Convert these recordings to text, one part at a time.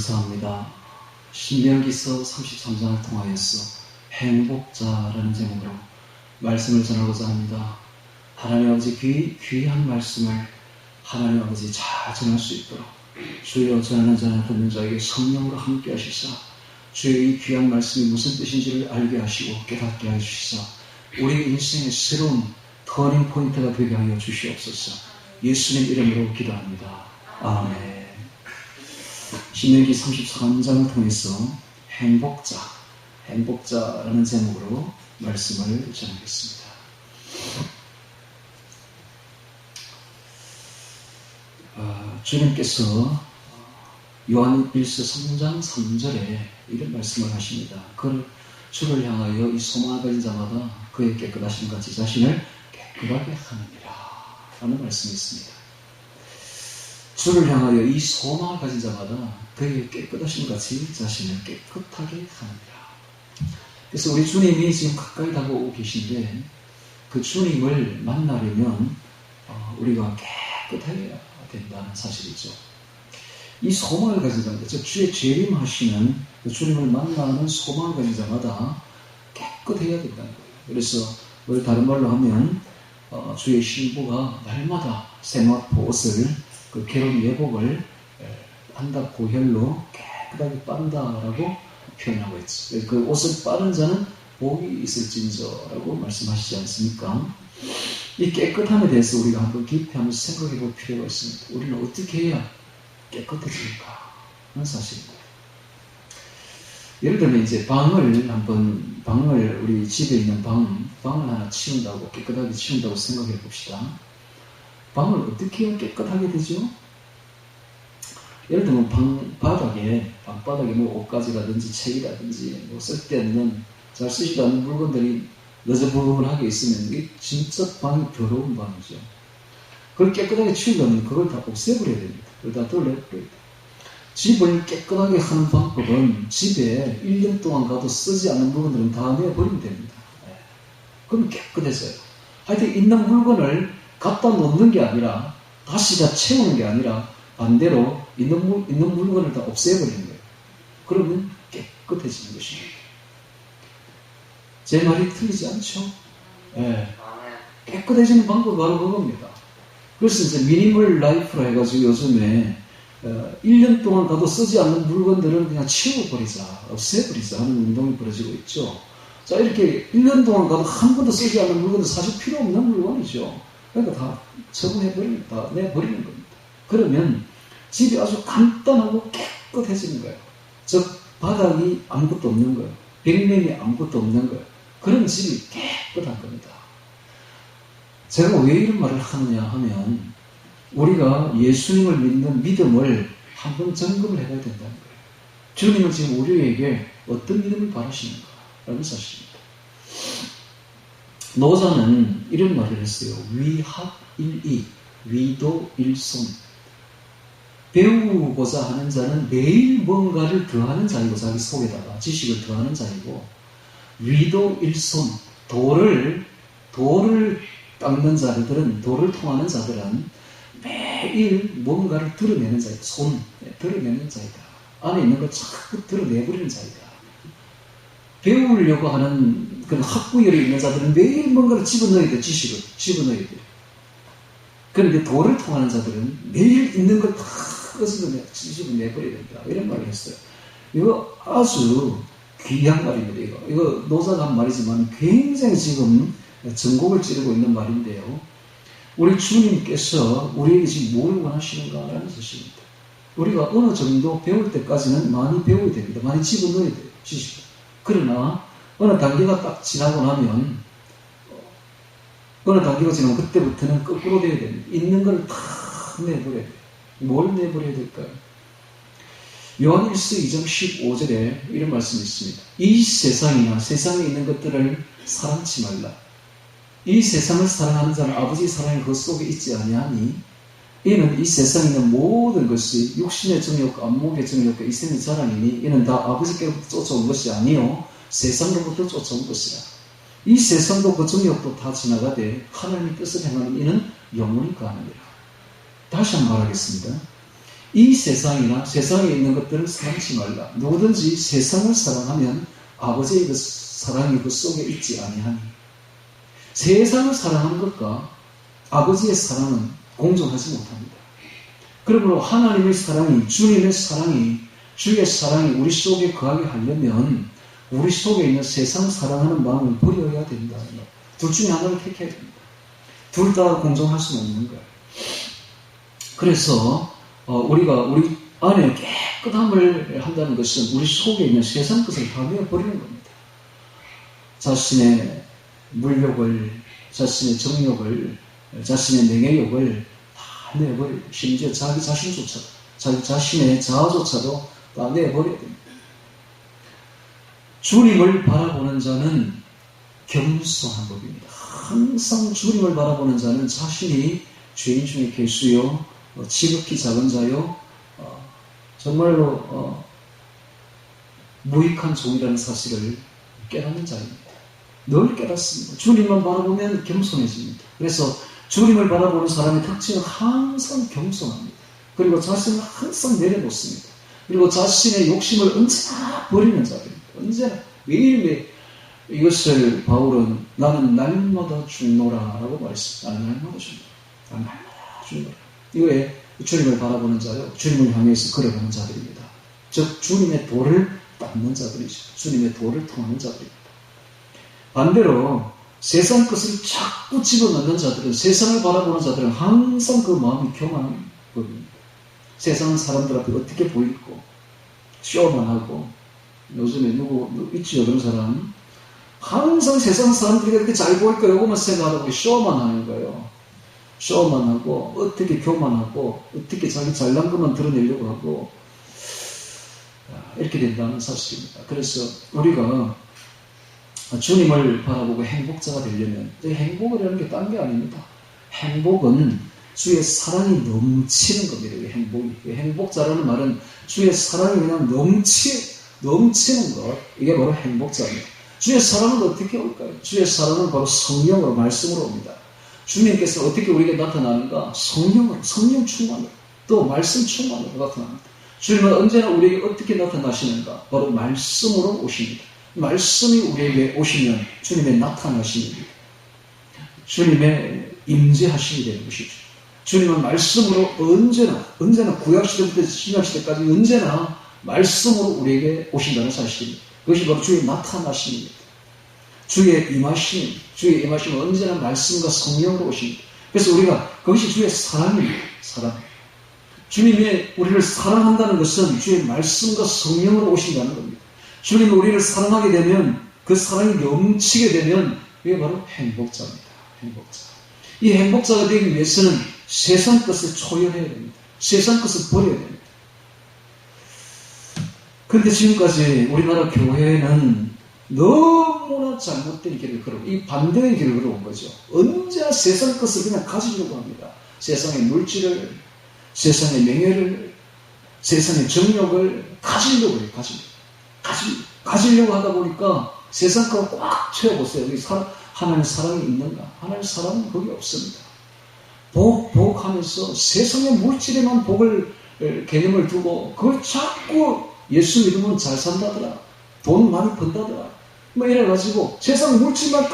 감사합니다. 신명기서 33장을 통하여서 행복자라는 제목으로 말씀을 전하고자 합니다. 하나님 아버지 귀한 말씀을 하나님 아버지 잘 전할 수 있도록 주여 전하는 자나 듣는 자에게 성령으로 함께 하시사 주의 이 귀한 말씀이 무슨 뜻인지를 알게 하시고 깨닫게 하시사 우리 인생의 새로운 터닝 포인트가 되게 하여 주시옵소서. 예수님 이름으로 기도합니다. 아멘. 신명기 33장을 통해서 행복자라는 제목으로 말씀을 전하겠습니다. 주님께서 요한일서 3장 3절에 이런 말씀을 하십니다. 주를 향하여 이 소망을 가진 자마다 그의 깨끗하신 같이 자신을 깨끗하게 하느니라 라는 말씀이 있습니다. 주를 향하여 이 소망을 가진 자마다 그의 깨끗하신 같이 자신을 깨끗하게 하느니라. 그래서 우리 주님이 지금 가까이 다가오고 계신데 그 주님을 만나려면 우리가 깨끗해야 된다는 사실이죠. 이 소망을 가진 자마다, 즉 주의 재림하시는 그 주님을 만나는 소망을 가진 자마다 깨끗해야 된다는 거예요. 그래서 우리 다른 말로 하면 주의 신부가 날마다 세마포 옷을 그 결혼 예복을 한답 고혈로 깨끗하게 빤다라고 표현하고 있죠. 그 옷을 빠는 자는 복이 있을진저라고 말씀하시지 않습니까? 이 깨끗함에 대해서 우리가 한번 깊이 한번 생각해 볼 필요가 있습니다. 우리는 어떻게 해야 깨끗해질까 하는 사실입니다. 예를 들면 이제 방을 우리 집에 있는 방을 하나 치운다고 깨끗하게 치운다고 생각해 봅시다. 방을 어떻게 해야 깨끗하게 되죠? 예를 들면 방바닥에 뭐 옷가지라든지 책이라든지 뭐 쓸데없는 잘 쓰지도 않는 물건들이 너저분하게 있으면 이게 진짜 방이 더러운 방이죠. 그걸 깨끗하게 치우려면 그걸 다 없애버려야 됩니다. 그걸 다 덜어내버려야 됩니다. 집을 깨끗하게 하는 방법은 집에 1년 동안 가도 쓰지 않는 물건들은 다 내버리면 됩니다. 그럼 깨끗해져요. 하여튼 있는 물건을 갖다 놓는 게 아니라 다시 다 채우는 게 아니라 반대로 있는 물건을 다 없애버리는 거예요. 그러면 깨끗해지는 것입니다. 제 말이 틀리지 않죠? 네. 깨끗해지는 방법이 바로 그겁니다. 그래서 이제 미니멀 라이프로 해가지고 요즘에 1년 동안 가도 쓰지 않는 물건들을 그냥 치워버리자, 없애버리자 하는 운동이 벌어지고 있죠. 자, 이렇게 1년 동안 가도 한 번도 쓰지 않는 물건도 사실 필요 없는 물건이죠. 그러니까 다 처분해버리는, 다 내버리는 겁니다. 그러면 집이 아주 간단하고 깨끗해지는 거예요. 즉, 바닥이 아무것도 없는 거예요. 벽면이 아무것도 없는 거예요. 그런 집이 깨끗한 겁니다. 제가 왜 이런 말을 하느냐 하면 우리가 예수님을 믿는 믿음을 한번 점검을 해봐야 된다는 거예요. 주님은 지금 우리에게 어떤 믿음을 바라시는가 라는 사실입니다. 노자는 이런 말을 했어요. 위합일이, 위도일손. 배우고자 하는 자는 매일 뭔가를 더하는 자이고 자기 속에다가 지식을 더하는 자이고, 위도일손, 돌을 닦는 자들은, 돌을 통하는 자들은 매일 뭔가를 드러내는 자이다. 드러내는 자이다. 안에 있는 걸 자꾸 드러내버리는 자이다. 배우려고 하는 그런 학구열이 있는 자들은 매일 뭔가를 집어넣어야 돼. 지식을 집어넣어야 돼. 그런데 돌을 통하는 자들은 매일 있는 걸 다 집어내버려야 된다. 이런 말을 했어요. 이거 아주 귀한 말입니다. 이거 노자가 한 말이지만 굉장히 지금 전곡을 찌르고 있는 말인데요. 우리 주님께서 우리에게 지금 뭘 원하시는가라는 것입니다. 우리가 어느 정도 배울 때까지는 많이 배워야 됩니다. 많이 집어넣어야 돼요. 지식을. 그러나 어느 단계가 딱 지나고 나면 그때부터는 거꾸로 돼야 됩니다. 있는 걸 다 내버려야 돼요. 뭘 내버려야 될까요? 요한일서 2장 15절에 이런 말씀이 있습니다. 이 세상에 있는 것들을 사랑치 말라. 이 세상을 사랑하는 자는 아버지 사랑이 그 속에 있지 아니하니 이는 이 세상에 있는 모든 것이 육신의 정욕과 안목의 정욕과 이생의 자랑이니 이는 다 아버지께로부터 쫓아온 것이 아니요 세상으로부터 쫓아온 것이라. 이 세상도 그 정욕도 다 지나가되 하나님의 뜻을 행하는 이는 영원히 가느니라. 다시 한번 말하겠습니다. 이 세상이나 세상에 있는 것들을 사랑치 말라. 누구든지 세상을 사랑하면 아버지의 그 사랑이 그 속에 있지 아니하니. 세상을 사랑하는 것과 아버지의 사랑은 공존하지 못합니다. 그러므로 하나님의 사랑이, 주님의 사랑이, 주의 사랑이 우리 속에 거하게 하려면 우리 속에 있는 세상을 사랑하는 마음을 버려야 된다. 둘 중에 하나를 택해야 됩니다. 둘 다 공존할 수는 없는 거예요. 그래서 우리가 우리 안에 깨끗함을 한다는 것은 우리 속에 있는 세상 것을 다 내어버리는 겁니다. 자신의 물욕을, 자신의 정욕을, 자신의 명예욕을 다 내버리고, 심지어 자기 자신조차도, 자기 자신의 자아조차도 다 내버려야 됩니다. 주님을 바라보는 자는 겸손한 법입니다. 항상 주님을 바라보는 자는 자신이 죄인 중에 괴수요, 지극히 작은 자요, 정말로 무익한 종이라는 사실을 깨닫는 자입니다. 늘 깨닫습니다. 주님만 바라보면 겸손해집니다. 그래서 주님을 바라보는 사람의 특징은 항상 겸손합니다. 그리고 자신을 항상 내려놓습니다. 그리고 자신의 욕심을 언제나 버리는 자입니다. 언제나 매일매일. 이것을 바울은 나는 날마다 죽노라 라고 말했습니다. 나는 날마다 죽노라. 나는 날마다 죽노라. 이거에 주님을 바라보는 자요, 주님을 향해서 걸어가는 자들입니다. 즉 주님의 도를 닦는 자들이죠. 주님의 도를 통하는 자들입니다. 반대로 세상 것을 자꾸 집어넣는 자들은, 세상을 바라보는 자들은 항상 그 마음이 교만한 법입니다. 세상은 사람들 앞에 어떻게 보이고 쇼만 하고, 요즘에 누구 있지요 그런 사람? 항상 세상 사람들이 그렇게 잘 보일까 요것만 생각하고 쇼만 하는 거예요. 쇼만 하고, 어떻게 교만하고, 어떻게 자기 잘난 것만 드러내려고 하고, 이렇게 된다는 사실입니다. 그래서 우리가 주님을 바라보고 행복자가 되려면, 행복이라는 게 딴 게 아닙니다. 행복은 주의 사랑이 넘치는 겁니다. 행복이. 행복자라는 말은 주의 사랑이 그냥 넘치는 것. 이게 바로 행복자입니다. 주의 사랑은 어떻게 올까요? 주의 사랑은 바로 성령으로, 말씀으로 옵니다. 주님께서 어떻게 우리에게 나타나는가? 성령으로, 성령 충만으로, 또 말씀 충만으로 나타납니다. 주님은 언제나 우리에게 어떻게 나타나시는가? 바로 말씀으로 오십니다. 말씀이 우리에게 오시면 주님의 나타나심입니다. 주님의 임재하심이 되는 것이죠. 주님은 말씀으로 언제나 구약시대부터 신약시대까지 언제나 말씀으로 우리에게 오신다는 사실입니다. 그것이 바로 주의 나타나심입니다. 주의 임하심은 언제나 말씀과 성령으로 오십니다. 그래서 우리가, 그것이 주의 사랑입니다. 사랑. 주님이 우리를 사랑한다는 것은 주의 말씀과 성령으로 오신다는 겁니다. 주님이 우리를 사랑하게 되면, 그 사랑이 넘치게 되면, 이게 바로 행복자입니다. 행복자. 이 행복자가 되기 위해서는 세상 것을 초연해야 됩니다. 세상 것을 버려야 됩니다. 그런데 지금까지 우리나라 교회는 너무나 잘못된 길을 걸어, 이 반대의 길을 걸어온 거죠. 언제나 세상 것을 그냥 가지려고 합니다. 세상의 물질을, 세상의 명예를, 세상의 정욕을 가지려고 해요. 가지려고 하다 보니까 세상 거 꽉 채워보세요. 여기 하나님의 사랑이 있는가? 하나님의 사랑은 거기 없습니다. 복하면서 세상의 물질에만 복을, 개념을 두고 그걸 자꾸 예수 믿으면 잘 산다더라, 돈 많이 번다더라, 뭐 이래가지고 세상 물질만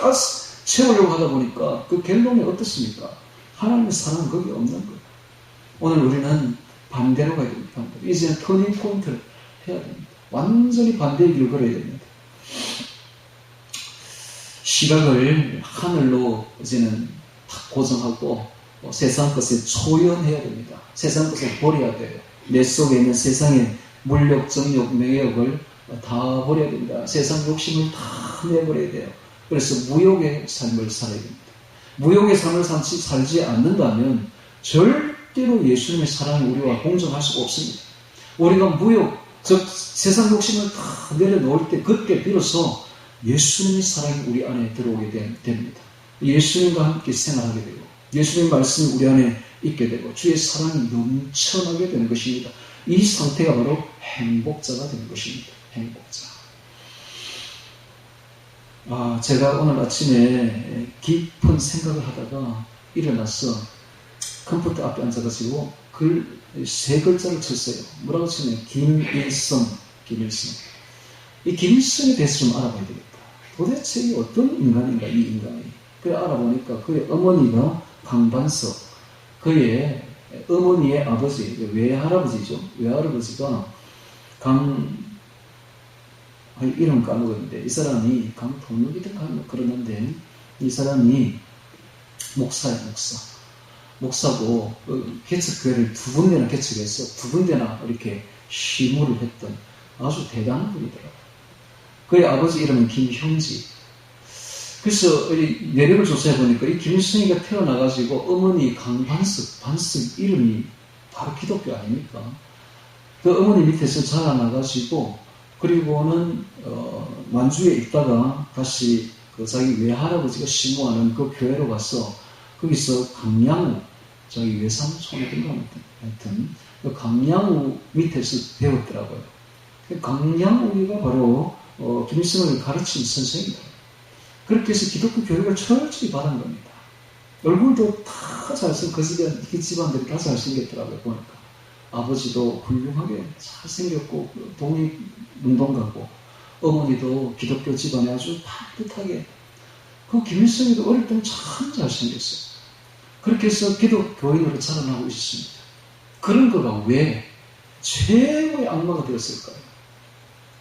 채우려고 하다 보니까 그 결론이 어떻습니까? 하나님의 사랑은 거기 없는 거예요. 오늘 우리는 반대로 가야 됩니다. 반대로. 이제는 터닝 포인트를 해야 됩니다. 완전히 반대의 길을 걸어야 됩니다. 시각을 하늘로 이제는 고정하고 세상 것에 초연해야 됩니다. 세상 것을 버려야 돼요. 내 속에 있는 세상의 물욕, 정욕, 명예욕을 다 버려야 됩니다. 세상 욕심을 다 내버려야 돼요. 그래서 무욕의 삶을 살아야 됩니다. 무욕의 삶을 살지 않는다면 절대로 예수님의 사랑이 우리와 공존할 수가 없습니다. 우리가 무욕, 즉 세상 욕심을 다 내려놓을 때, 그때 비로소 예수님의 사랑이 우리 안에 들어오게 됩니다. 예수님과 함께 생활하게 되고, 예수님의 말씀이 우리 안에 있게 되고, 주의 사랑이 넘쳐나게 되는 것입니다. 이 상태가 바로 행복자가 되는 것입니다. 행복자. 제가 오늘 아침에 깊은 생각을 하다가 일어나서 컴퓨터 앞에 앉아가지고 세 글자를 쳤어요. 뭐라고 치면 김일성. 이 김일성에 대해서 좀 알아봐야 되겠다. 도대체 이 어떤 인간인가, 이 인간이. 그래 알아보니까 그의 어머니가 강반석, 그의 어머니의 아버지, 외할아버지죠. 외할아버지가 이름 까먹었는데, 이 사람이 강동욱이든 그러는데, 이 사람이 목사예요, 목사고, 개척교회를 두 군데나 개척해서 두 군데나 이렇게 시무를 했던 아주 대단한 분이더라고요. 그의 아버지 이름은 김형지. 그래서 내력을 조사해 보니까 이 김일성이가 태어나가지고 어머니 반석 이름이 바로 기독교 아닙니까? 그 어머니 밑에서 자라나가지고, 그리고는 만주에 있다가 다시 그 자기 외할아버지가 시무하는 그 교회로 가서 거기서 강양우, 자기 외삼촌이던가 하여튼 그 강양우 밑에서 배웠더라고요. 강양우가 바로 김일성을 가르친 선생이다. 그렇게 해서 기독교 교육을 철저히 받은 겁니다. 얼굴도 다 잘생긴, 그 집안들이 다 잘생겼더라고요, 보니까. 아버지도 훌륭하게 잘생겼고, 독립운동가고, 어머니도 기독교 집안에 아주 반듯하게. 그 김일성이도 어릴 때는 참 잘생겼어요. 그렇게 해서 기독교인으로 자라나고 있습니다. 그런 거가 왜 최고의 악마가 되었을까요?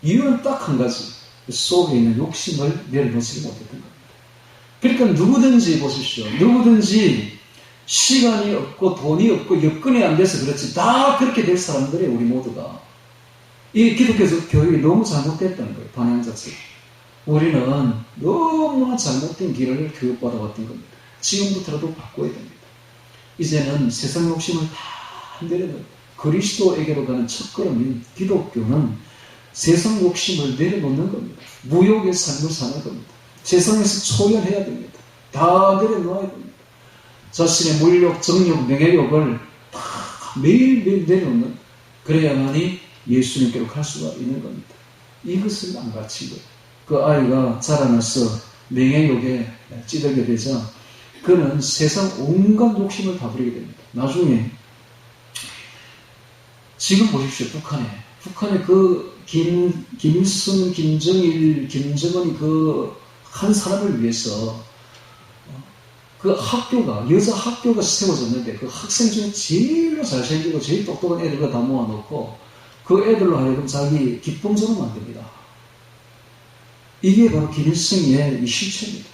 이유는 딱 한 가지. 속에 있는 욕심을 내려놓지 못했던 겁니다. 그러니까 누구든지 보십시오. 누구든지 시간이 없고 돈이 없고 여건이 안 돼서 그렇지 다 그렇게 될 사람들이 우리 모두가 이 기독교 교육이 너무 잘못됐다는 거예요. 방향 자체가. 우리는 너무나 잘못된 길을 교육받아 왔던 겁니다. 지금부터라도 바꿔야 됩니다. 이제는 세상 욕심을 다 내려놓고 그리스도에게로 가는 첫걸음인 기독교는 세상 욕심을 내려놓는 겁니다. 무욕의 삶을 사는 겁니다. 세상에서 초연해야 됩니다. 다 내려놓아야 됩니다. 자신의 물욕, 정욕, 명예욕을 다 매일매일 내려놓는, 그래야만이 예수님께로 갈 수가 있는 겁니다. 이것을 안 가르친 거예요. 그 아이가 자라나서 명예욕에 찌들게 되자 그는 세상 온갖 욕심을 다 부리게 됩니다. 나중에 지금 보십시오. 북한에 그 김일성, 김정일, 김정은이 그 한 사람을 위해서 그 학교가, 여자 학교가 세워졌는데 그 학생 중에 제일 잘생기고 제일 똑똑한 애들을 다 모아놓고 그 애들로 하여금 자기 기쁨전을 만듭니다. 이게 바로 김일성의 이 실체입니다.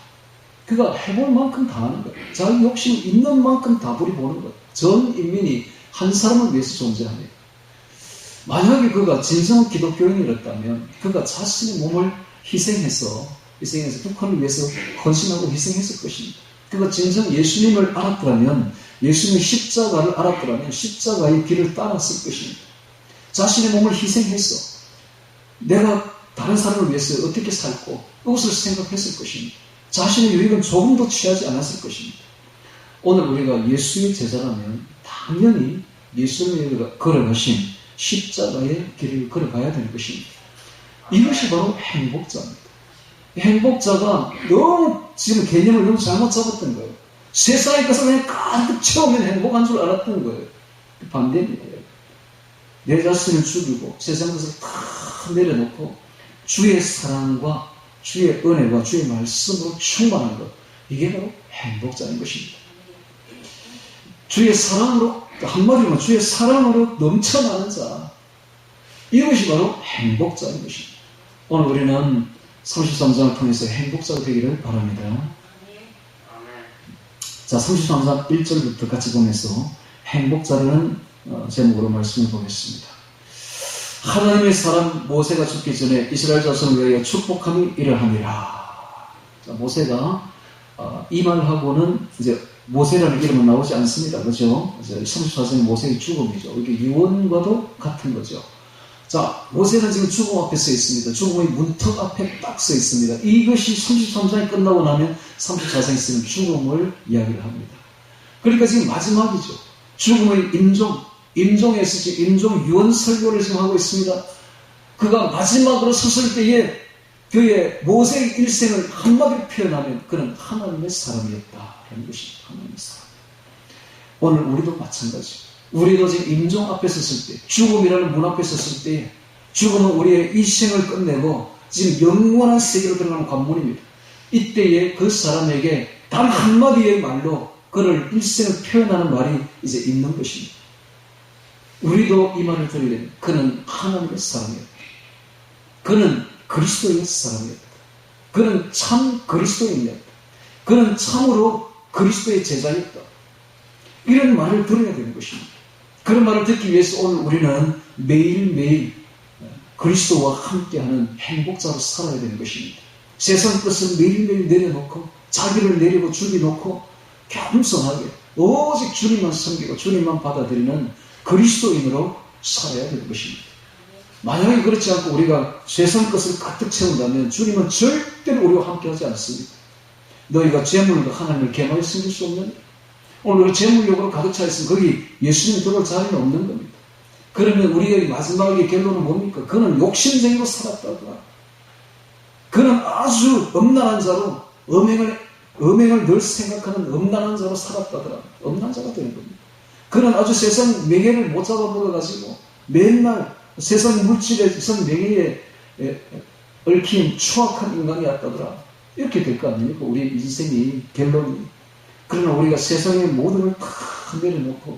그가 해볼 만큼 다 하는 거예요. 자기 욕심 있는 만큼 다 부리보는 거예요. 전 인민이 한 사람을 위해서 존재합니다. 만약에 그가 진정한 기독교인이었다면 그가 자신의 몸을 희생해서 북한을 위해서 헌신하고 희생했을 것입니다. 그가 진정 예수님을 알았더라면, 예수님의 십자가를 알았더라면 십자가의 길을 따랐을 것입니다. 자신의 몸을 희생해서 내가 다른 사람을 위해서 어떻게 살고 그것을 생각했을 것입니다. 자신의 유익은 조금도 취하지 않았을 것입니다. 오늘 우리가 예수의 제자라면 당연히 예수님이 걸어가신 십자가의 길을 걸어가야 되는 것입니다. 이것이 바로 행복자입니다. 행복자가 너무 지금 개념을 너무 잘못 잡았던 거예요. 세상의 것을 그냥 가득 채우면 행복한 줄 알았던 거예요. 반대입니다. 내 자신을 죽이고 세상 것을 다 내려놓고 주의 사랑과 주의 은혜와 주의 말씀으로 충만한 것, 이게 바로 행복자인 것입니다. 주의 사랑으로, 한마디로 주의 사랑으로 넘쳐나는 자, 이것이 바로 행복자인 것입니다. 오늘 우리는 33장을 통해서 행복자가 되기를 바랍니다. 자, 33장 1절부터 같이 보면서 행복자라는 제목으로 말씀을 보겠습니다. 하나님의 사람 모세가 죽기 전에 이스라엘 자손을 위하여 축복함이 이러하니라. 자, 모세가 이 말하고는 이제 모세라는 이름은 나오지 않습니다. 그죠? 34장의 모세의 죽음이죠. 이게 유언과도 같은 거죠. 자, 모세는 지금 죽음 앞에 서 있습니다. 죽음의 문턱 앞에 딱 서 있습니다. 이것이 33장이 끝나고 나면 34장에 쓰는 죽음을 이야기를 합니다. 그러니까 지금 마지막이죠. 죽음의 임종에서 지금 임종 유언 설교를 지금 하고 있습니다. 그가 마지막으로 섰을 때에 그의 모세의 일생을 한마디로 표현하면 그는 하나님의 사람이었다. 라는 것입니다. 하나님의 사람. 오늘 우리도 마찬가지입니다. 우리도 지금 임종 앞에 섰을 때, 죽음이라는 문 앞에 섰을 때, 죽음은 우리의 이 생을 끝내고 지금 영원한 세계로 들어가는 관문입니다. 이때에 그 사람에게 단 한마디의 말로 그를 일생을 표현하는 말이 이제 있는 것입니다. 우리도 이 말을 들으려면 그는 하나님의 사람이었다. 그는 그리스도의 사람이었다. 그는 참 그리스도인이었다. 그는 참으로 그리스도의 제자였다. 이런 말을 들어야 되는 것입니다. 그런 말을 듣기 위해서 오늘 우리는 매일매일 그리스도와 함께하는 행복자로 살아야 되는 것입니다. 세상 것을 매일매일 내려놓고 자기를 내리고 죽여놓고 겸손하게 오직 주님만 섬기고 주님만 받아들이는 그리스도인으로 살아야 되는 것입니다. 만약에 그렇지 않고 우리가 세상 것을 가득 채운다면 주님은 절대로 우리와 함께하지 않습니다. 너희가 재물로 하나님을 개마에 숨길 수 없는, 오늘 우리 재물욕으로 가득 차 있으면 거기 예수님 들어올 자리는 없는 겁니다. 그러면 우리의 마지막의 결론은 뭡니까? 그는 욕심쟁이로 살았다더라. 그는 아주 음란한 자로 음행을 늘 생각하는 음란한 자로 살았다더라. 음란한 자가 되는 겁니다. 그는 아주 세상 명예를 못 잡아먹어가지고 맨날 세상 물질에 세상 명예에 얽힌 추악한 인간이었다더라. 이렇게 될 거 아닙니까? 우리 인생이 결론이. 그러나 우리가 세상의 모든 걸 다 내려놓고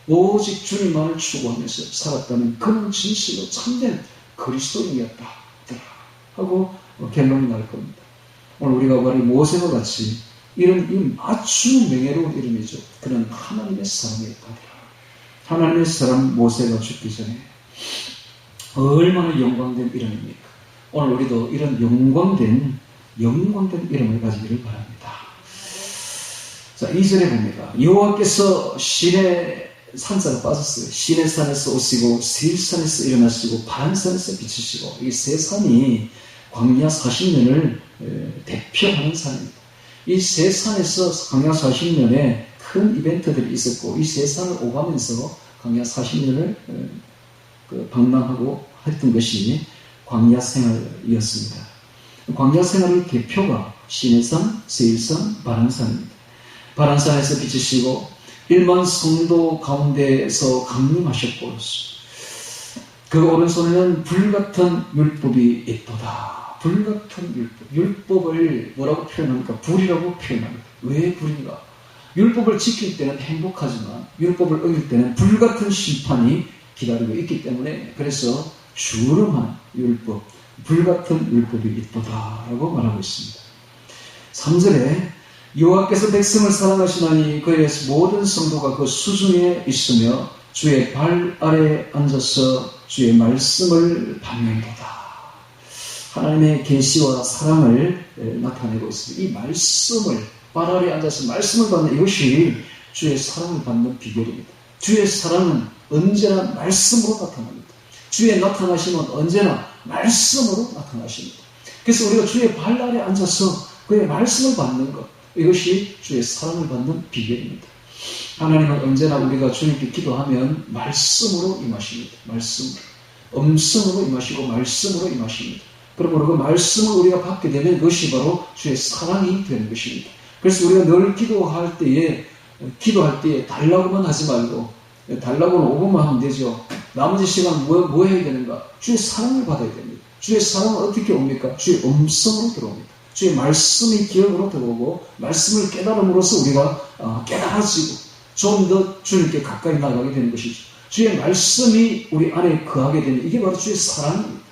오직 주님만을 추구하면서 살았다면 그는 진실로 참된 그리스도인이었다 하고 결론이 날 겁니다. 오늘 우리가 말한 모세와 같이 이런 이 아주 명예로운 이름이죠. 그는 하나님의 사람이었다. 하나님의 사람 모세가 죽기 전에 얼마나 영광된 이름입니까? 오늘 우리도 이런 영광된 이름을 가지기를 바랍니다. 자, 2절에 봅니다. 여호와께서 시내 산자가 빠졌어요. 시내산에서 오시고 세일산에서 일어나시고 바란산에서 비치시고 이 세 산이 광야 40년을 대표하는 산입니다. 이 세 산에서 광야 40년에 큰 이벤트들이 있었고 이 세 산을 오가면서 광야 40년을 방랑하고 했던 것이 광야 생활이었습니다. 광야 생활의 대표가 시내산, 세일산, 바란산입니다. 바란산에서 비치시고 1만 성도 가운데에서 강림하셨고 그 오른손에는 불같은 율법이 있도다. 불같은 율법을 뭐라고 표현합니까? 불이라고 표현합니다. 왜 불인가? 율법을 지킬 때는 행복하지만 율법을 어길 때는 불같은 심판이 기다리고 있기 때문에 그래서 주름한 율법, 불같은 율법이 있도다라고 말하고 있습니다. 3절에 여호와께서 백성을 사랑하시나니 그의 모든 성도가 그 수중에 있으며 주의 발 아래 앉아서 주의 말씀을 받는도다. 하나님의 계시와 사랑을 나타내고 있습니다. 이 말씀을 발 아래 앉아서 말씀을 받는 이것이 주의 사랑을 받는 비결입니다. 주의 사랑은 언제나 말씀으로 나타납니다. 주의 나타나심은 언제나 말씀으로 나타나십니다. 그래서 우리가 주의 발 아래 앉아서 그의 말씀을 받는 것, 이것이 주의 사랑을 받는 비결입니다. 하나님은 언제나 우리가 주님께 기도하면 말씀으로 임하십니다. 말씀으로. 음성으로 임하시고 말씀으로 임하십니다. 그러므로 그 말씀을 우리가 받게 되면 그것이 바로 주의 사랑이 되는 것입니다. 그래서 우리가 늘 기도할 때에 달라고만 하지 말고 달라고는 5분만 하면 되죠. 나머지 시간 뭐 해야 되는가? 주의 사랑을 받아야 됩니다. 주의 사랑은 어떻게 옵니까? 주의 음성으로 들어옵니다. 주의 말씀이 기억으로 들어오고 말씀을 깨달음으로써 우리가 깨달아지고 좀 더 주님께 가까이 나가게 되는 것이죠. 주의 말씀이 우리 안에 거하게 되는 이게 바로 주의 사랑입니다.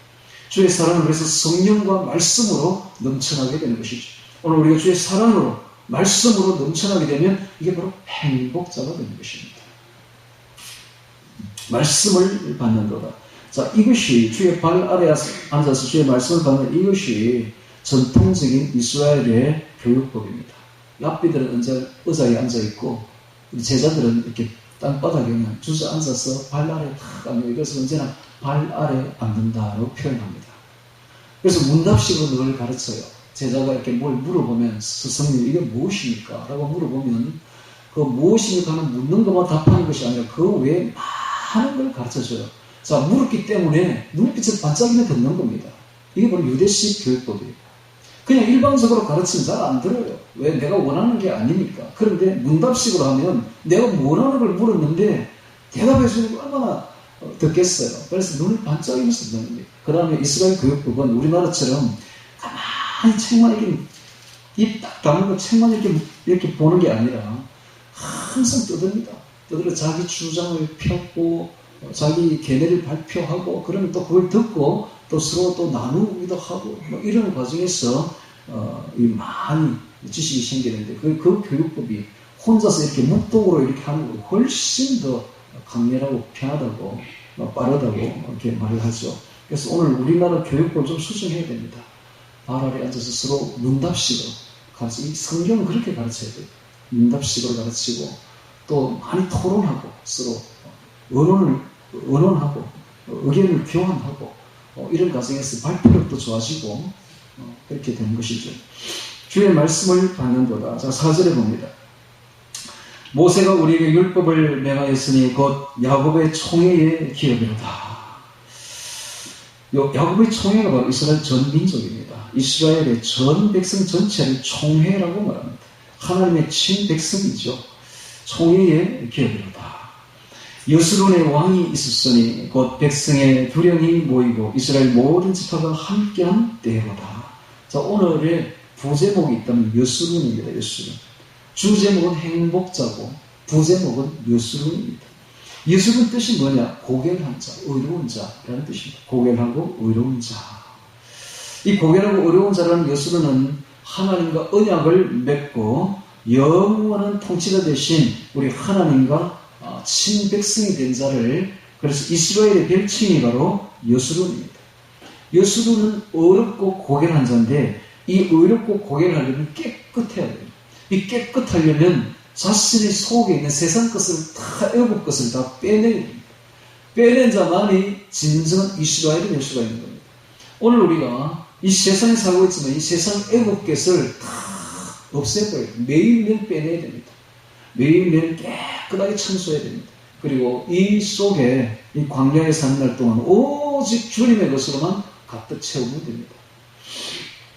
주의 사랑은 그래서 성령과 말씀으로 넘쳐나게 되는 것이죠. 오늘 우리가 주의 사랑으로 말씀으로 넘쳐나게 되면 이게 바로 행복자가 되는 것입니다. 말씀을 받는도다. 자, 이것이 주의 발 아래 앉아서 주의 말씀을 받는 이것이 전통적인 이스라엘의 교육법입니다. 랍비들은 의자에 앉아있고 제자들은 이렇게 땅바닥에 그냥 주저앉아서 발 아래 탁 앉아요. 그래서 언제나 발 아래 앉는다라고 표현합니다. 그래서 문답식으로 늘 가르쳐요. 제자가 이렇게 뭘 물어보면 스승님 이게 무엇입니까? 라고 물어보면 그 무엇입니까 하는 묻는 것만 답하는 것이 아니라 그 외에 많은 걸 가르쳐줘요. 자, 물었기 때문에 눈빛을 반짝이며 듣는 겁니다. 이게 바로 유대식 교육법이에요. 그냥 일반적으로 가르치면 잘 안 들어요. 왜? 내가 원하는 게 아니니까. 그런데 문답식으로 하면 내가 원하는 걸 물었는데 대답해 주는 거 얼마나 듣겠어요. 그래서 눈을 반짝이면서 듣는 겁니다. 그 다음에 이스라엘 교육법은 우리나라처럼 가만히 책만 이렇게 입 딱 다물고 책만 이렇게 보는 게 아니라 항상 떠듭니다. 떠들어 자기 주장을 펴고 자기 견해를 발표하고 그러면 또 그걸 듣고 또 서로 또 나누기도 하고 뭐 이런 과정에서 많이 지식이 생기는데 그 교육법이 혼자서 이렇게 묵독으로 이렇게 하는 것보다 훨씬 더 강렬하고 편하다고 빠르다고 이렇게 말을 하죠. 그래서 오늘 우리나라 교육법을 좀 수정해야 됩니다. 발 아래 앉아서 서로 문답식으로 가르치고 성경은 그렇게 가르쳐야 돼요. 문답식으로 가르치고 또 많이 토론하고 서로 의논하고 의견을 교환하고 이런 과정에서 발표력도 좋아지고 그렇게 되는 것이죠. 주의 말씀을 받는도다. 자, 4절에 봅니다. 모세가 우리에게 율법을 명하였으니 곧 야곱의 총회의 기업이로다. 야곱의 총회가 바로 이스라엘 전 민족입니다. 이스라엘의 전 백성 전체를 총회라고 말합니다. 하나님의 친백성이죠. 총회의 기업이로다. 여수론의 왕이 있었으니 곧 백성의 두령이 모이고 이스라엘 모든 지파가 함께한 때로다. 자, 오늘의 부제목이 있다면 여수론입니다. 여수론. 주제목은 행복자고 부제목은 여수론입니다. 여수론 뜻이 뭐냐? 고결한 자, 의로운 자라는 뜻입니다. 고결하고 의로운 자. 이 고결하고 의로운 자라는 여수론은 하나님과 언약을 맺고 영원한 통치자 되신 우리 하나님과 친백성이 된 자를, 그래서 이스라엘의 별칭이 바로 여수론입니다. 여수론은 어렵고 고결한 자인데 이 어렵고 고결하려면 깨끗해야 돼요. 이 깨끗하려면 자신의 속에 있는 세상 것을 다, 애국 것을 다 빼내야 됩니다. 빼낸 자만이 진정한 이스라엘이 될 수가 있는 겁니다. 오늘 우리가 이 세상에 살고 있지만 이 세상 애국 것을 다 없애버려야 됩니다. 매일매일 빼내야 됩니다. 매일매일 깨끗하게 청소해야 됩니다. 그리고 이 속에 이 광야에 사는 날 동안 오직 주님의 것으로만 가득 채우면 됩니다.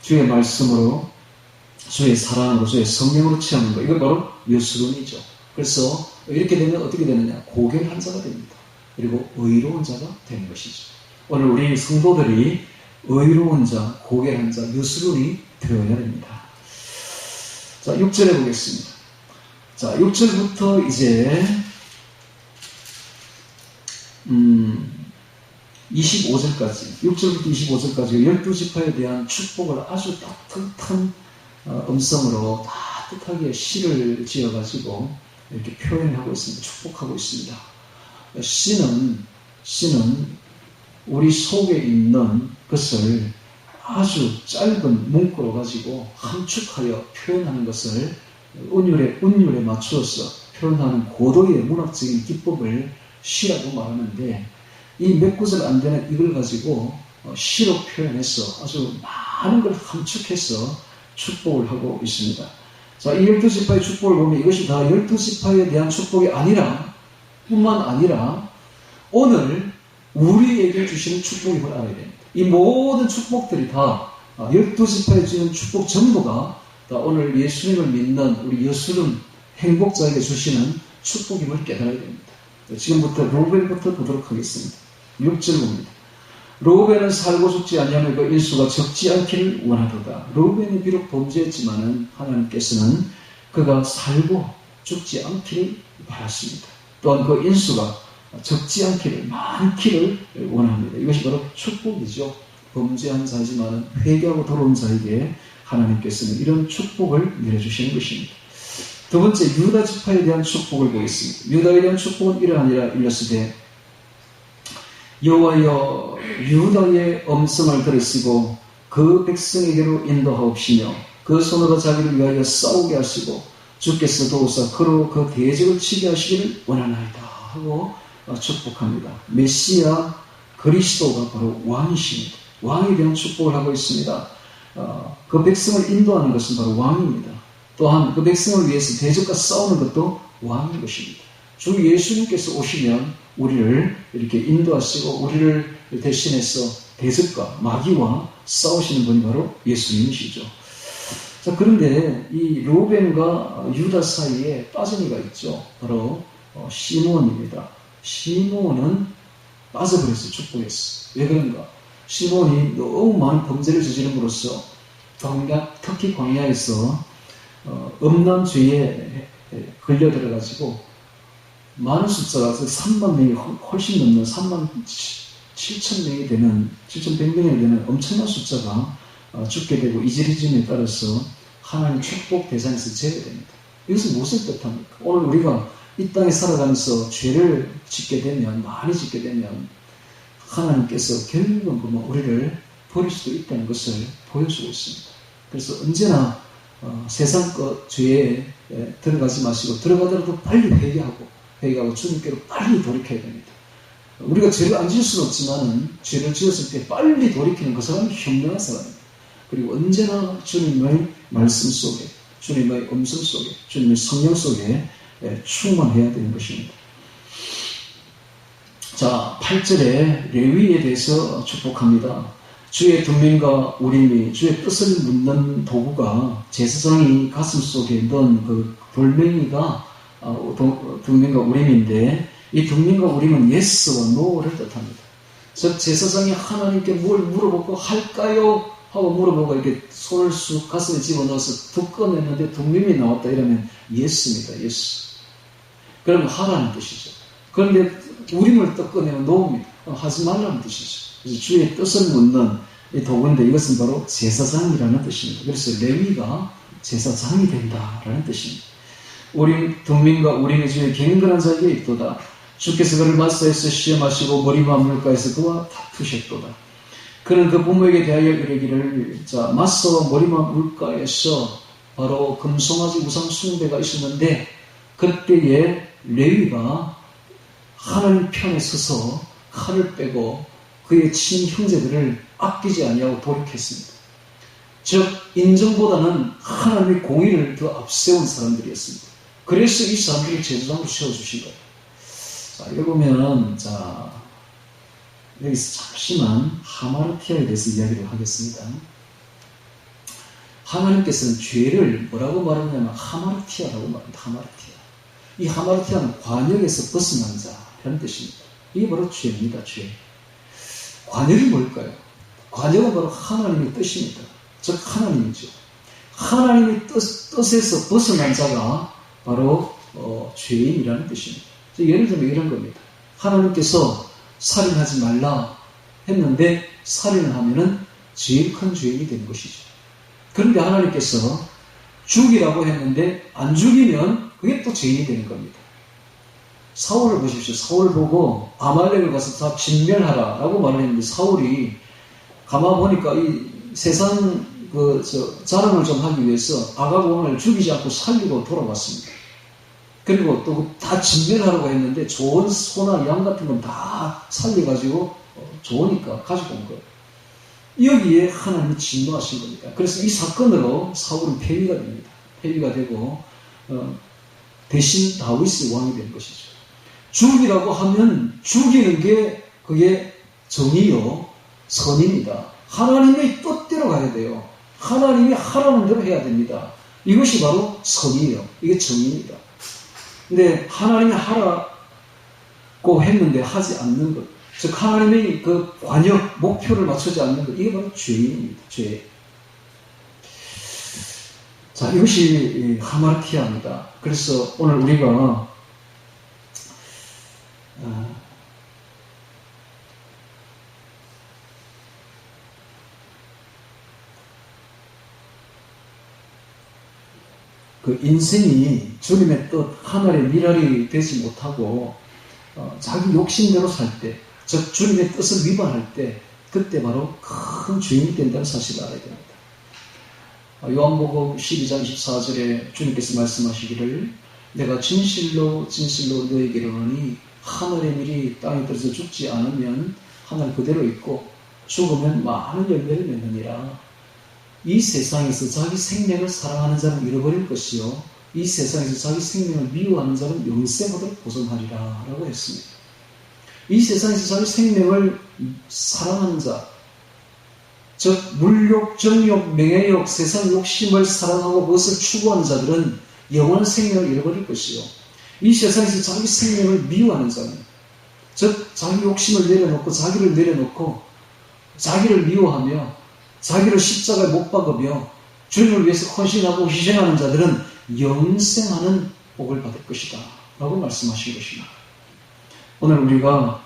주의 말씀으로, 주의 사랑으로, 주의 성령으로 채우는 것, 이건 바로 여수론이죠. 그래서 이렇게 되면 어떻게 되느냐? 고결한 자가 됩니다. 그리고 의로운 자가 되는 것이죠. 오늘 우리 성도들이 의로운 자, 고결한 자, 여수론이 되어야 됩니다. 자, 6절에 보겠습니다. 자, 6절부터 이제 25절까지, 6절부터 25절까지 12지파에 대한 축복을 아주 따뜻한 음성으로 따뜻하게 시를 지어가지고 이렇게 표현하고 있습니다. 축복하고 있습니다. 시는 우리 속에 있는 것을 아주 짧은 문구로 가지고 함축하여 표현하는 것을 운율에 맞추어서 표현하는 고도의 문학적인 기법을 시라고 말하는데, 이 몇 구절 안 되는 이걸 가지고 시로 표현해서 아주 많은 걸 함축해서 축복을 하고 있습니다. 자, 이 12지파의 축복을 보면 이것이 다 12지파에 대한 축복이 뿐만 아니라 오늘 우리에게 주시는 축복임을 알아야 됩니다. 이 모든 축복들이 다 12지파에 주는 축복 전부가 다 오늘 예수님을 믿는 우리 여수론 행복자에게 주시는 축복임을 깨달아야 됩니다. 지금부터 로벤부터 보도록 하겠습니다. 6절 봅니다. 로벤은 살고 죽지 아니하며 그 일수가 적지 않기를 원하도다. 로벤이 비록 범죄했지만은 하나님께서는 그가 살고 죽지 않기를 바랐습니다. 또한 그 인수가 적지 않기를, 많기를 원합니다. 이것이 바로 축복이죠. 범죄한 자지만 회개하고 돌아온 자에게 하나님께서는 이런 축복을 내려주시는 것입니다. 두 번째, 유다 지파에 대한 축복을 보겠습니다. 유다에 대한 축복은 이러하니라. 일렀으되 여호와여 유다의 음성을 들으시고 그 백성에게로 인도하옵시며 그 손으로 자기를 위하여 싸우게 하시고 주께서 도우사 그로 그 대적을 치게 하시기를 원하나이다 하고 축복합니다. 메시아 그리스도가 바로 왕이십니다. 왕에 대한 축복을 하고 있습니다. 그 백성을 인도하는 것은 바로 왕입니다. 또한 그 백성을 위해서 대적과 싸우는 것도 왕인 것입니다. 주 예수님께서 오시면 우리를 이렇게 인도하시고 우리를 대신해서 대적과 마귀와 싸우시는 분이 바로 예수님이시죠. 자, 그런데 이 로벤과 유다 사이에 빠진 이가 있죠. 바로 시므온입니다. 시몬은 빠져버렸어요. 축복했어. 왜 그런가? 시몬이 너무 많은 범죄를 저지름으로써 특히 광야에서 음란죄에 걸려들어가지고 많은 숫자가 3만 명이 훨씬 넘는 3만 7천 명이 되는 7,100명이 되는 엄청난 숫자가 죽게 되고 이지리즘에 따라서 하나님 축복 대상에서 제외됩니다. 이것은 무엇을 뜻합니까? 오늘 우리가 이 땅에 살아가면서 죄를 짓게 되면, 많이 짓게 되면 하나님께서 결국은 보면 우리를 버릴 수도 있다는 것을 보여주고 있습니다. 그래서 언제나 세상 것 죄에 들어가지 마시고 들어가더라도 빨리 회개하고 주님께로 빨리 돌이켜야 됩니다. 우리가 죄를 안 지을 수는 없지만 죄를 지었을 때 빨리 돌이키는 그 사람이 현명한 사람입니다. 그리고 언제나 주님의 말씀 속에, 주님의 음성 속에, 주님의 성령 속에 충만해야 되는 것입니다. 자, 8절에 레위에 대해서 축복합니다. 주의 등민과 우림이, 주의 뜻을 묻는 도구가 제사장이 가슴 속에 넣은 그 돌멩이가 등민과 우림인데, 이 등민과 우림은 예스와 노를 뜻합니다. 즉 제사장이 하나님께 뭘 물어보고 할까요? 하고 물어보고 이렇게 손을 쑥 가슴에 집어넣어서 툭 꺼냈는데 등민이 나왔다 이러면 예스입니다. 예스. 그러면 하라는 뜻이죠. 그런데 우림을 또 꺼내면 노입니다. 하지 말라는 뜻이죠. 그래서 주의 뜻을 묻는 이 도구인데 이것은 바로 제사장이라는 뜻입니다. 그래서 레위가 제사장이 된다라는 뜻입니다. 우림, 등민과 우림의 주의 경건한 자에게 있도다. 주께서 그를 맞서에서 시험하시고 머리만 물가에서 그와 다투셨도다. 그는 그 부모에게 대하여 이르기를, 자, 맞서와 머리만 물가에서 바로 금송아지 우상 숭배가 있었는데, 그때에 레위가 하나님 편에 서서 칼을 빼고 그의 친 형제들을 아끼지 아니하고 돌이켰습니다. 즉 인정보다는 하나님의 공의를 더 앞세운 사람들이었습니다. 그래서 이 사람들이 제사장으로 세워주신 거예요. 자, 여기 보면, 자, 여기서 잠시만 하마르티아에 대해서 이야기를 하겠습니다. 하나님께서는 죄를 뭐라고 말하냐면 하마르티아라고 말합니다. 하마르티아. 이 하마르티아는 관역에서 벗어난 자라는 뜻입니다. 이게 바로 죄입니다. 죄. 관역이 뭘까요? 관역은 바로 하나님의 뜻입니다. 즉 하나님이죠. 하나님의 뜻에서 벗어난 자가 바로 죄인이라는 뜻입니다. 예를 들면 이런 겁니다. 하나님께서 살인하지 말라 했는데 살인을 하면은 제일 큰 죄인이 되는 것이죠. 그런데 하나님께서 죽이라고 했는데 안 죽이면 그게 또 죄인이 되는 겁니다. 사울을 보십시오. 사울을 보고 아말렉을 가서 다 진멸하라 라고 말을 했는데 사울이 가만 보니까 이 세상 자랑을 좀 하기 위해서 아각 왕을 죽이지 않고 살리고 돌아왔습니다. 그리고 또 다 진멸하라고 했는데 좋은 소나 양 같은 건 다 살려가지고 좋으니까 가지고 온 거예요. 여기에 하나님이 진노하신 겁니다. 그래서 이 사건으로 사울은 폐위가 됩니다. 폐위가 되고 대신 다윗이 왕이 된 것이죠. 죽이라고 하면 죽이는 게 그게 정의요, 선입니다. 하나님의 뜻대로 가야 돼요. 하나님이 하라는 대로 해야 됩니다. 이것이 바로 선이에요. 이게 정의입니다. 근데 하나님이 하라고 했는데 하지 않는 것, 즉 하나님의 그 관역, 목표를 맞추지 않는 것, 이게 바로 죄입니다. 죄. 자, 이것이 하마르티아입니다. 그래서 오늘 우리가 그 인생이 주님의 뜻, 하늘의 미랄이 되지 못하고 자기 욕심대로 살 때, 즉 주님의 뜻을 위반할 때, 그때 바로 큰 죄인이 된다는 사실을 알아야 됩니다. 요한복음 12장 24절에 주님께서 말씀하시기를, 내가 진실로 진실로 너에게 이르노니 하늘의 밀이 땅에 떨어져 죽지 않으면 하늘 그대로 있고 죽으면 많은 열매를 맺느니라. 이 세상에서 자기 생명을 사랑하는 자는 잃어버릴 것이요, 이 세상에서 자기 생명을 미워하는 자는 영생하도록 보존하리라 라고 했습니다. 이 세상에서 자기 생명을 사랑하는 자, 즉 물욕, 정욕, 명예욕, 세상 욕심을 사랑하고 그것을 추구하는 자들은 영원한 생명을 잃어버릴 것이요, 이 세상에서 자기 생명을 미워하는 자는 즉 자기 욕심을 내려놓고 자기를 내려놓고 자기를 미워하며 자기를 십자가에 못 박으며 주님을 위해서 헌신하고 희생하는 자들은 영생하는 복을 받을 것이다 라고 말씀하신 것입니다. 오늘 우리가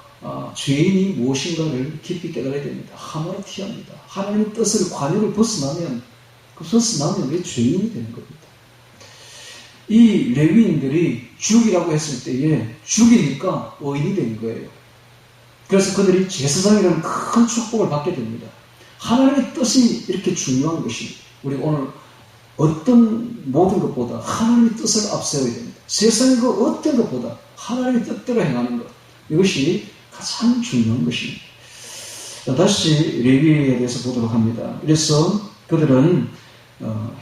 죄인이 무엇인가를 깊이 깨달아야 됩니다. 하마르티아입니다. 하나님의 뜻을 관여를 벗어나면 왜 죄인이 되는 겁니다. 이 레위인들이 죽이라고 했을 때에 죽이니까 의인이 된 거예요. 그래서 그들이 제사장이라는 큰 축복을 받게 됩니다. 하나님의 뜻이 이렇게 중요한 것입니다. 우리 오늘 어떤 모든 것보다 하나님의 뜻을 앞세워야 됩니다. 세상의 그 어떤 것보다 하나님의 뜻대로 행하는 것, 이것이 가장 중요한 것입니다. 다시 레위에 대해서 보도록 합니다. 그래서 그들은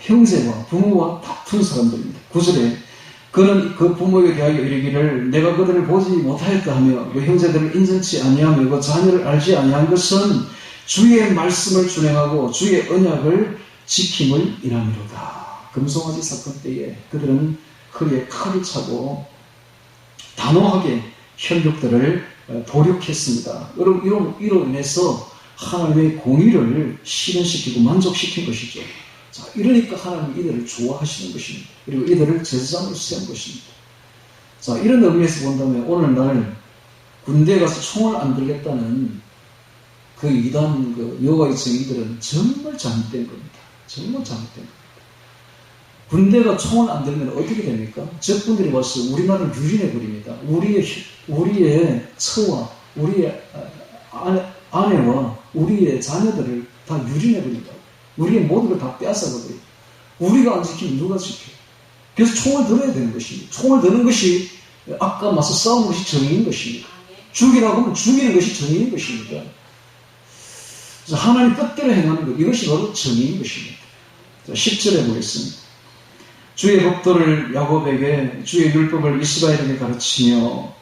형제와 부모와 다툰 사람들입니다. 9절에 그는 그 부모에게 대하여 이르기를 내가 그들을 보지 못하였다 하며 그 형제들을 인정치 아니하며 그 자녀를 알지 아니한 것은 주의 말씀을 준행하고 주의 언약을 지킴을 인함이로다. 금송아지 사건 때에 그들은 허리에 칼을 차고 단호하게 혈육들을 도륙했습니다. 이로 인해서 하나님의 공의를 실현시키고 만족시킨 것이죠. 자, 이러니까 하나님이 이들을 좋아하시는 것입니다. 그리고 이들을 제사장으로 세운 것입니다. 자, 이런 의미에서 본다면 오늘날 군대에 가서 총을 안 들겠다는 그 이단 여호와의 증인들은 정말 잘못된 겁니다. 정말 잘못된 겁니다. 군대가 총을 안 들면 어떻게 됩니까? 적군들이 와서 우리 나라를 유린해버립니다. 우리의 처와 우리의 아내와 우리의 자녀들을 다 유린해버립니다. 우리의 모든 걸 다 빼앗아버려요. 우리가 안 지키면 누가 지켜요? 그래서 총을 들어야 되는 것입니다. 총을 드는 것이 아까 맞서 싸우는 것이 정의인 것입니다. 죽이라고 하면 죽이는 것이 정의인 것입니다. 그래서 하나님 뜻대로 행하는 것, 이것이 바로 정의인 것입니다. 10절에 보겠습니다. 주의 법도를 야곱에게 주의 율법을 이스라엘에게 가르치며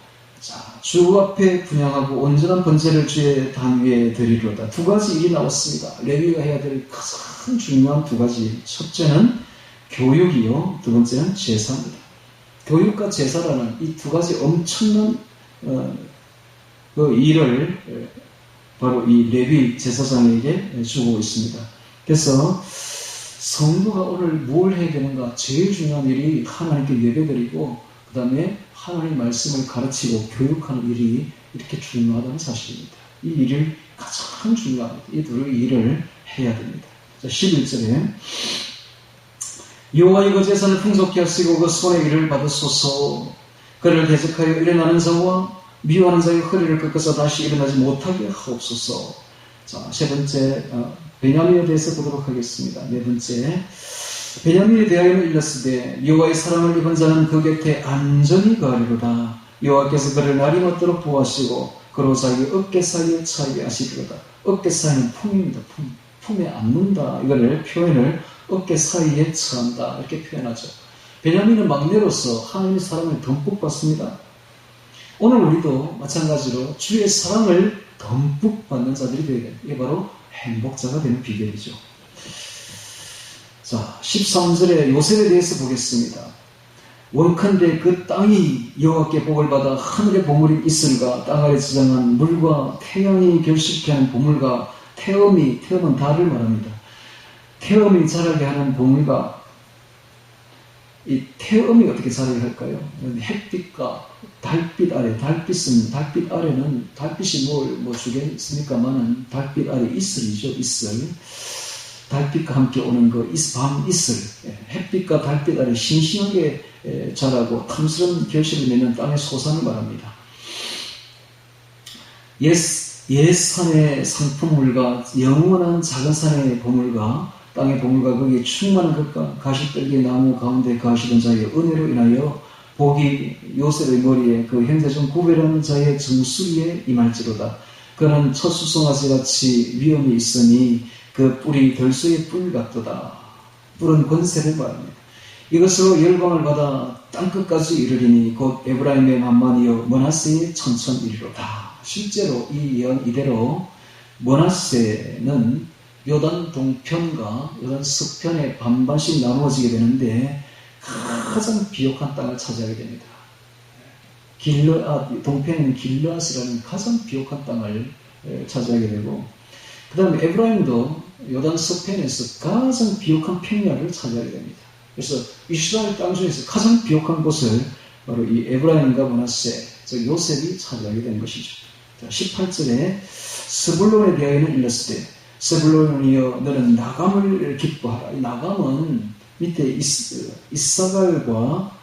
주 앞에 분향하고 온전한 번제를 주의 단 위에 드리로다. 두 가지 일이 나왔습니다. 레위가 해야 될 가장 중요한 두 가지. 첫째는 교육이요, 두 번째는 제사입니다. 교육과 제사라는 이 두 가지 엄청난 그 일을 바로 이 레위 제사장에게 주고 있습니다. 그래서 성도가 오늘 뭘 해야 되는가? 제일 중요한 일이 하나님께 예배드리고 그 다음에 하나님 말씀을 가르치고 교육하는 일이 이렇게 중요하다는 사실입니다. 이 일을 가장 중요합니다. 이 두 일을 해야 됩니다. 자, 11절에 여호와의 그 제사를 풍속히 하시고 그 손의 일을 받으소서. 그를 대적하여 일어나는 자와 미워하는 자의 허리를 꺾어서 다시 일어나지 못하게 하옵소서. 자, 세 번째 베냐민에 대해서 보도록 하겠습니다. 네 번째, 베냐민에 대하여는 일렀으되 여호와의 사랑을 입은 자는 그 곁에 안전히 거하리로다. 여호와께서 그를 날이 맞도록 보호하시고 그로 자기 어깨 사이에 차게 하시리로다. 어깨 사이는 품입니다. 품에 안는다. 이거를 표현을 어깨 사이에 처한다 이렇게 표현하죠. 베냐민은 막내로서 하나님의 사랑을 듬뿍 받습니다. 오늘 우리도 마찬가지로 주의 사랑을 듬뿍 받는 자들이 되어야 됩니다. 이게 바로 행복자가 되는 비결이죠. 자, 13절에 요셉에 대해서 보겠습니다. 원컨대 그 땅이 여호와께 복을 받아 하늘의 보물이 있으리가. 땅 아래 지장한 물과 태양이 결식케 하는 보물과 태음은 달을 말합니다. 태음이 자라게 하는 보물과 이 태음이 어떻게 자라게 할까요? 햇빛과 달빛 아래, 달빛 아래는 달빛이 뭘 주겠습니까만은 달빛 아래 이슬이죠, 이슬. 달빛과 함께 오는 밤 이슬, 햇빛과 달빛 아래 싱싱하게 자라고 탐스러운 결실을 맺는 땅의 소산을 말합니다. 옛산의 상품물과 영원한 작은 산의 보물과 땅의 보물과 거기에 충만한 것과 가시떨기 나무 가운데 거하시던 자의 은혜로 인하여 복이 요셉의 머리에 그 형제 중 구별하는 자의 정수리에 임할지로다. 그는 첫 수송아지같이 위엄이 있으니 그 뿔이 들소의 뿔 같도다. 뿔은 권세를 말합니다. 이것으로 열방을 받아 땅끝까지 이르리니 곧 에브라임의 만만이요 므낫세의 천천이리로다. 실제로 이 예언 이대로 므낫세는 요단 동편과 요단 서편의 반반씩 나누어지게 되는데 가장 비옥한 땅을 차지하게 됩니다. 동편인 길르앗이라는 가장 비옥한 땅을 차지하게 되고, 그 다음에 에브라임도 요단 서편에서 가장 비옥한 평야를 차지하게 됩니다. 그래서 이스라엘 땅 중에서 가장 비옥한 곳을 바로 이 에브라임과 므낫세, 즉 요셉이 차지하게 된 것이죠. 자, 18절에 스불론에 대하여는 일렀을 때, 스불론이여 너는 나감을 기뻐하라. 이 나감은 밑에 이사갈과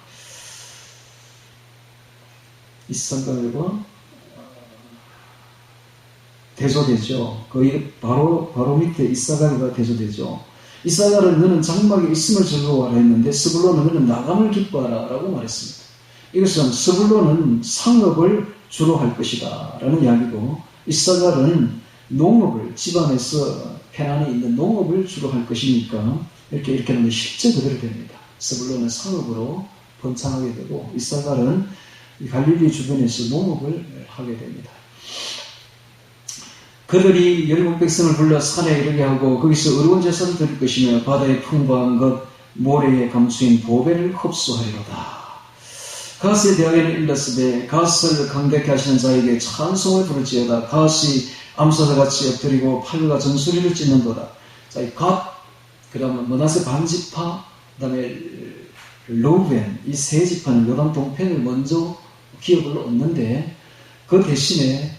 대조되죠. 거의 바로 밑에 이사갈과 대조되죠. 이사갈은 너는 장막에 있음을 즐거워하라 했는데 스불론은 너는 나감을 기뻐하라 라고 말했습니다. 이것은 스불론은 상업을 주로 할 것이다 라는 이야기고, 이사갈은 농업을, 집안에서 편안히 있는 농업을 주로 할 것이니까 이렇게 하면 실제 그대로 됩니다. 스불론은 상업으로 번창하게 되고, 이사갈은 갈릴리 주변에서 농업을 하게 됩니다. 그들이 열국 백성을 불러 산에 이르게 하고 거기서 의로운 제사를 드릴 것이며 바다의 풍부한 것 모래의 감수인 보배를 흡수하리로다. 가스에 대하여는 일렀으되 가스를 강대케 하시는 자에게 찬송을 부를지어다. 가스이 암사자같이 엎드리고 팔과 정수리를 찢는도다. 자, 이 갓, 그 다음에 므낫세 반지파, 그 다음에 르우벤, 이 세 지파는 요단 동편을 먼저 기업을 얻는데, 그 대신에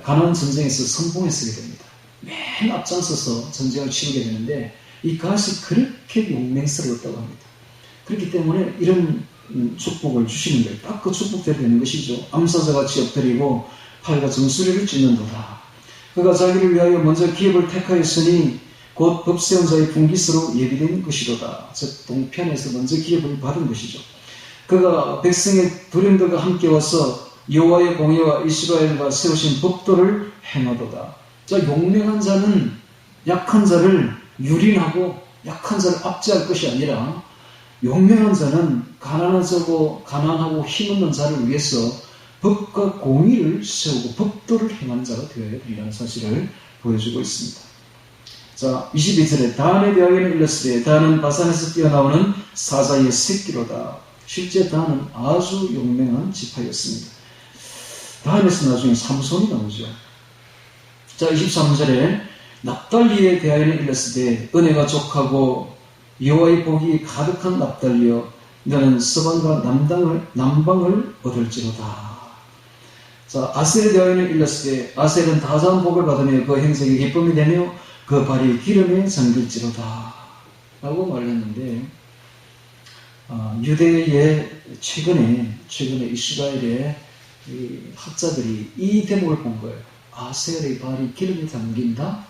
가나안 전쟁에서 선봉에 서게 됩니다. 맨 앞장서서 전쟁을 치르게 되는데, 이 갓이 그렇게 용맹스러웠다고 합니다. 그렇기 때문에 이런 축복을 주시는 거예요. 딱 그 축복대로 되는 것이죠. 암사자같이 엎드리고 팔과 정수리를 찢는도다. 그가 자기를 위하여 먼저 기업을 택하였으니 곧 법세운 자의 분깃으로 예비된 것이로다. 즉 동편에서 먼저 기업을 받은 것이죠. 그가 백성의 두령들과 함께 와서 여호와의 공의와 이스라엘과 세우신 법도를 행하도다. 자, 용맹한 자는 약한 자를 유린하고 약한 자를 압제할 것이 아니라, 용맹한 자는 가난하고 힘없는 자를 위해서 법과 공의를 세우고 법도를 행하는 자가 되어야 된다는 사실을 보여주고 있습니다. 자, 22절에 단에 대하여는 일렀으되 단은 바산에서 뛰어나오는 사자의 새끼로다. 실제 단은 아주 용맹한 지파였습니다. 단에서 나중에 삼손이 나오죠. 자, 23절에 납달리에 대하여는 일렀으되 은혜가 족하고 여호와의 복이 가득한 납달리여 너는 서방과 남방을 얻을지로다. 자, 아셀에 대하여는 일렀으되 아셀은 다자한 복을 받으며 그 행색이 기쁨이 되며 그 발이 기름에 잠길지로다 라고 말했는데, 유대의 최근에 이스라엘의 학자들이 이 대목을 본 거예요. 아셀의 발이 기름에 잠긴다?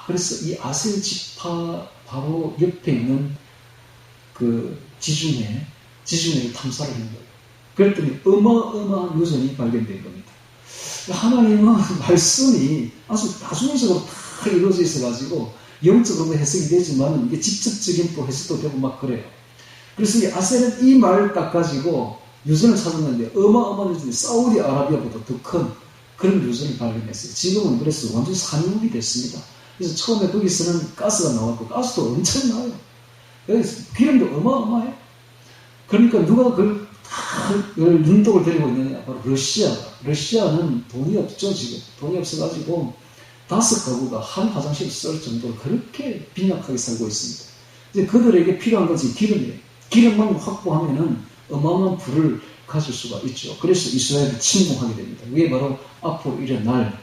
그래서 이 아셀 지파 바로 옆에 있는 그 지중해 탐사를 한 거예요. 그랬더니 어마어마한 유전이 발견된 겁니다. 하나님은 말씀이 아주 다중적으로 다 이루어져 있어가지고 영적으로도 해석이 되지만 이게 직접적인 또 해석도 되고 막 그래요. 그래서 이 아셀은 이 말을 딱 가지고 유전을 찾았는데 어마어마한 유전이 사우디아라비아보다 더 큰 그런 유전을 발견했어요. 지금은 그래서 완전 산업이 됐습니다. 그래서 처음에 거기서는 가스가 나왔고 가스도 엄청나요. 여기서 기름도 어마어마해요. 그러니까 누가 그걸 윤독을 데리고 있느냐? 바로 러시아는 돈이 없죠. 지금 돈이 없어가지고 5가구가 한 화장실을 쓸 정도로 그렇게 빈약하게 살고 있습니다. 이제 그들에게 필요한 것이 기름이에요. 기름만 확보하면은 어마어마한 부를 가질 수가 있죠. 그래서 이스라엘이 침공하게 됩니다. 그게 바로 앞으로 일어날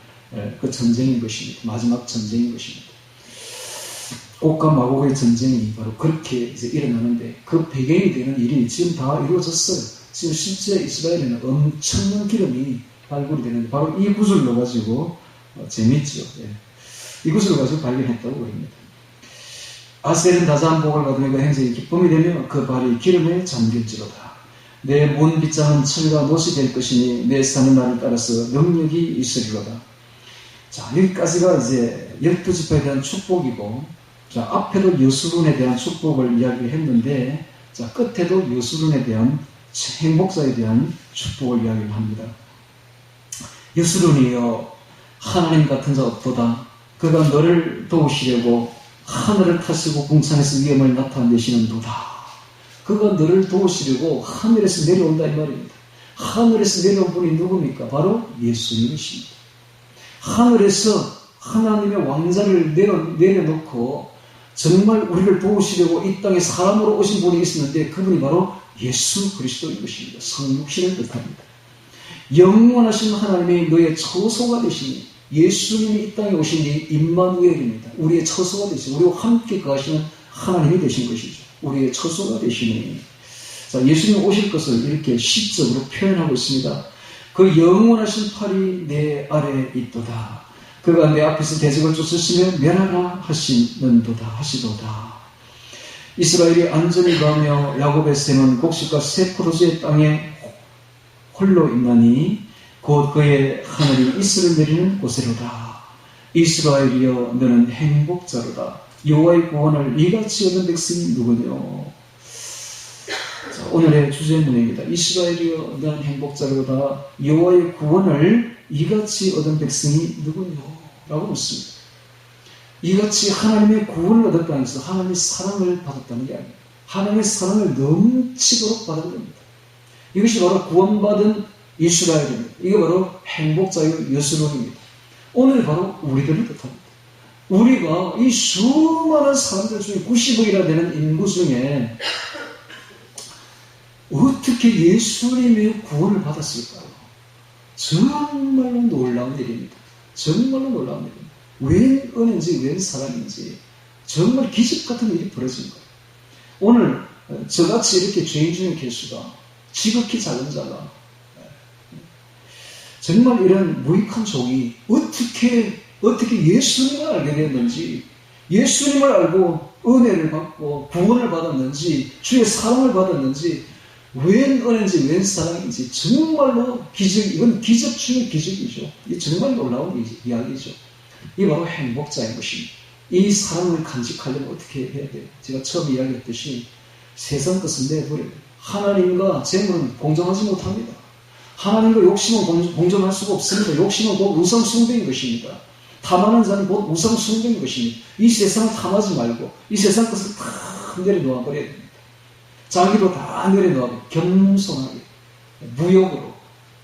그 전쟁인 것입니다. 마지막 전쟁인 것입니다. 곡과 마곡의 전쟁이 바로 그렇게 이제 일어나는데, 그 배경이 되는 일이 지금 다 이루어졌어요. 지금 실제 이스라엘에는 엄청난 기름이 발굴이 되는데, 바로 이 구슬로 가지고 재밌죠. 이 구슬로 가지고 발견했다고 그럽니다. 아셀은 다자한 복을 받으며 그 행색이 기쁨이 되며 그 발이 기름에 잠길지로다. 내 문 빗장은 철과 못이 될 것이니 내 사는 날을 따라서 능력이 있으리로다. 자, 여기까지가 이제 12지파에 대한 축복이고, 자, 앞에도 여수론에 대한 축복을 이야기했는데, 자, 끝에도 여수론에 대한 행복자에 대한 축복을 이야기를 합니다. 여수론이여 하나님 같은 자 없도다. 그가 너를 도우시려고 하늘을 타시고 궁창에서 위엄을 나타내시는도다. 그가 너를 도우시려고 하늘에서 내려온다 이 말입니다. 하늘에서 내려온 분이 누굽니까? 바로 예수님이십니다. 하늘에서 하나님의 왕자를 내려놓고 정말 우리를 도우시려고 이 땅에 사람으로 오신 분이 있었는데 그분이 바로 예수 그리스도인 것입니다. 성육신을 뜻합니다. 영원하신 하나님이 너의 처소가 되시니 예수님이 이 땅에 오시니 임마누엘입니다. 우리의 처소가 되시니 우리와 함께 거하시는 하나님이 되신 것이죠. 우리의 처소가 되시니 자, 예수님 오실 것을 이렇게 시적으로 표현하고 있습니다. 그 영원하신 팔이 내 아래에 있도다. 그가 내 앞에서 대적을 쫓으시며 멸하라 하시도다. 이스라엘이 안전히 가며 야곱의 샘은 곡식과 새 포도주의 땅에 홀로 있나니 곧 그의 하늘이 이슬을 내리는 곳이로다. 이스라엘이여 너는 행복자로다. 여호와의 구원을 이같이 얻은 백성이 누구뇨? 자, 오늘의 주제문입니다. 이스라엘이여 너는 행복자로다. 여호와의 구원을 이같이 얻은 백성이 누구뇨? 라고 묻습니다. 이같이 하나님의 구원을 얻었다는 것은 하나님의 사랑을 받았다는 게 아닙니다. 하나님의 사랑을 넘치도록 받은 겁니다. 이것이 바로 구원받은 이스라엘입니다. 이게 바로 행복자의 여수론입니다. 오늘 바로 우리들을 뜻합니다. 우리가 이 수많은 사람들 중에 90억이나 되는 인구 중에 어떻게 예수님의 구원을 받았을까요? 정말로 놀라운 일입니다. 정말로 놀라운 일입니다. 웬 은혜인지 웬 사랑인지 정말 기적 같은 일이 벌어진 거예요. 오늘 저같이 이렇게 죄인 중에 계수가 지극히 작은 자가 정말 이런 무익한 종이 어떻게 예수님을 알게 됐는지, 예수님을 알고 은혜를 받고 구원을 받았는지, 주의 사랑을 받았는지, 웬 은혜인지 웬 사랑인지 정말로 이건 기적 중의 기적이죠. 이 정말 놀라운 이야기죠. 이 바로 행복자인 것입니다. 이 사랑을 간직하려면 어떻게 해야 돼요? 제가 처음 이야기했듯이 세상 것은 내버려요. 하나님과 재물은 공정하지 못합니다. 하나님과 욕심은 공정할 수가 없습니다. 욕심은 곧 우상 숭배인 것입니다. 탐하는 자는 곧 우상 숭배인 것입니다. 이 세상을 탐하지 말고 이 세상 것을 다 내려놓아 버려야 됩니다. 자기도 다 내려놓아 겸손하게 무욕으로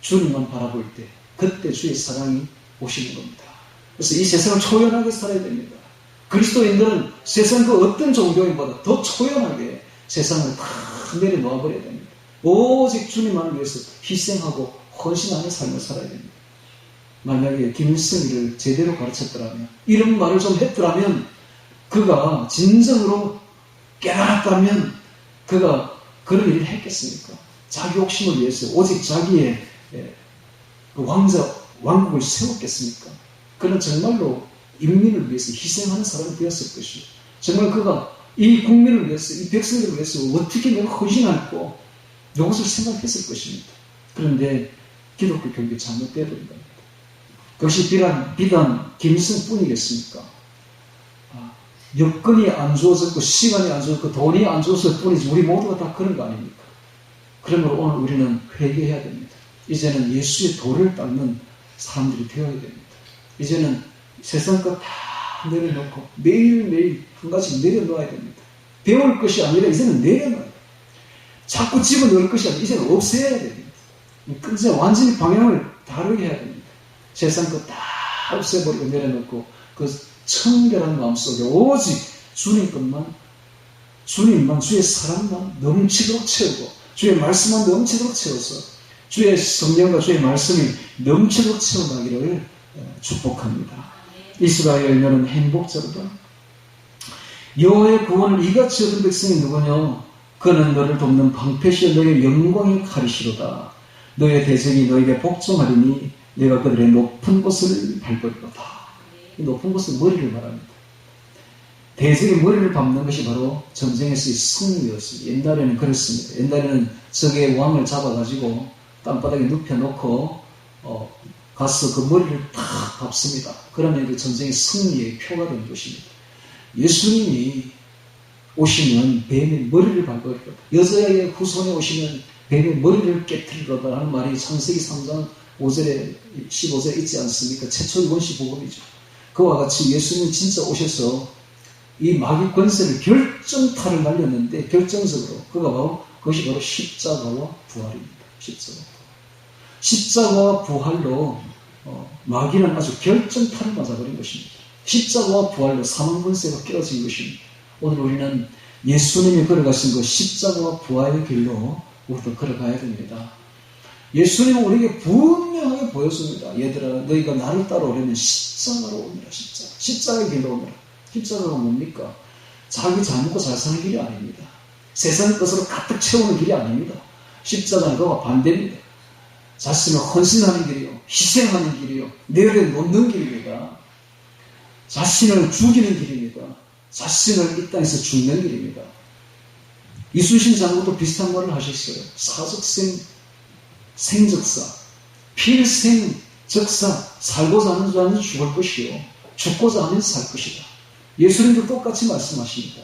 주님만 바라볼 때 그때 주의 사랑이 오시는 겁니다. 그래서 이 세상을 초연하게 살아야 됩니다. 그리스도인들은 세상 그 어떤 종교인보다 더 초연하게 세상을 다 내려놓아 버려야 됩니다. 오직 주님만을 위해서 희생하고 헌신하는 삶을 살아야 됩니다. 만약에 김일성이를 제대로 가르쳤더라면, 이런 말을 좀 했더라면, 그가 진정으로 깨달았다면 그가 그런 일을 했겠습니까? 자기 욕심을 위해서 오직 자기의 왕국을 세웠겠습니까? 그는 정말로 인민을 위해서 희생하는 사람이 되었을 것이고, 정말 그가 이 국민을 위해서, 이 백성들을 위해서 어떻게 내가 헌신할고 이것을 생각했을 것입니다. 그런데 기독교 교육이 잘못되어버린 겁니다. 그것이 비단 김일성뿐이겠습니까? 여건이 안 좋아졌고 시간이 안 좋아졌고 돈이 안 좋았을 뿐이지 우리 모두가 다 그런 거 아닙니까? 그러므로 오늘 우리는 회개해야 됩니다. 이제는 예수의 도를 닦는 사람들이 되어야 됩니다. 이제는 세상 것 다 내려놓고 매일매일 한 가지 내려놓아야 됩니다. 배울 것이 아니라 이제는 내려놔야 됩니다. 자꾸 집어넣을 것이 아니라 이제는 없애야 됩니다. 이제 완전히 방향을 다르게 해야 됩니다. 세상 것 다 없애버리고 내려놓고 그 청결한 마음속에 오직 주님만 주의 사랑만 넘치도록 채우고 주의 말씀만 넘치도록 채워서 주의 성령과 주의 말씀이 넘치도록 채워나기를 축복합니다. 이스라엘 너는 행복자로다. 여호와의 구원을 이같이 얻은 백성이 누구냐? 그는 너를 돕는 방패시여 너의 영광의 칼이시로다. 너의 대적이 너에게 복종하리니 내가 그들의 높은 곳을 밟으리로다. 이 높은 곳은 머리를 말합니다. 대적의 머리를 밟는 것이 바로 전쟁에서의 승리였습니다. 옛날에는 그랬습니다. 옛날에는 적의 왕을 잡아가지고 땅바닥에 눕혀놓고 가서 그 머리를 탁 밟습니다. 그러면 그 전쟁의 승리의 표가 된 것입니다. 예수님이 오시면 뱀의 머리를 밟으리로다. 여자의 후손에 오시면 뱀의 머리를 깨뜨리로다 하는 말이 창세기 3장 5절에 15절에 있지 않습니까? 최초의 원시 복음이죠. 그와 같이 예수님이 진짜 오셔서 이 마귀 권세를 결정타를 날렸는데 결정적으로 그것이 바로 십자가와 부활입니다. 십자가. 십자가와 부활로 마귀는 아주 결정타를 맞아버린 것입니다. 십자가와 부활로 사망권세가 깨어진 것입니다. 오늘 우리는 예수님이 걸어가신 그 십자가와 부활의 길로 우리도 걸어가야 됩니다. 예수님은 우리에게 분명하게 보였습니다. 얘들아, 너희가 나를 따라오려면 십자가로 오느라. 십자가의 길로 오느라. 십자가가 뭡니까? 자기 잘 먹고 잘 사는 길이 아닙니다. 세상 것으로 가득 채우는 길이 아닙니다. 십자가는 그와 반대입니다. 자신을 헌신하는 길이요, 희생하는 길이요, 내려놓는 길입니다. 자신을 죽이는 길입니다. 자신을 이 땅에서 죽는 길입니다. 이순신 장군도 비슷한 말을 하셨어요. 사적생 생적사, 필생적사, 살고자 하는 자는 죽을 것이요, 죽고자 하면 살 것이다. 예수님도 똑같이 말씀하십니다.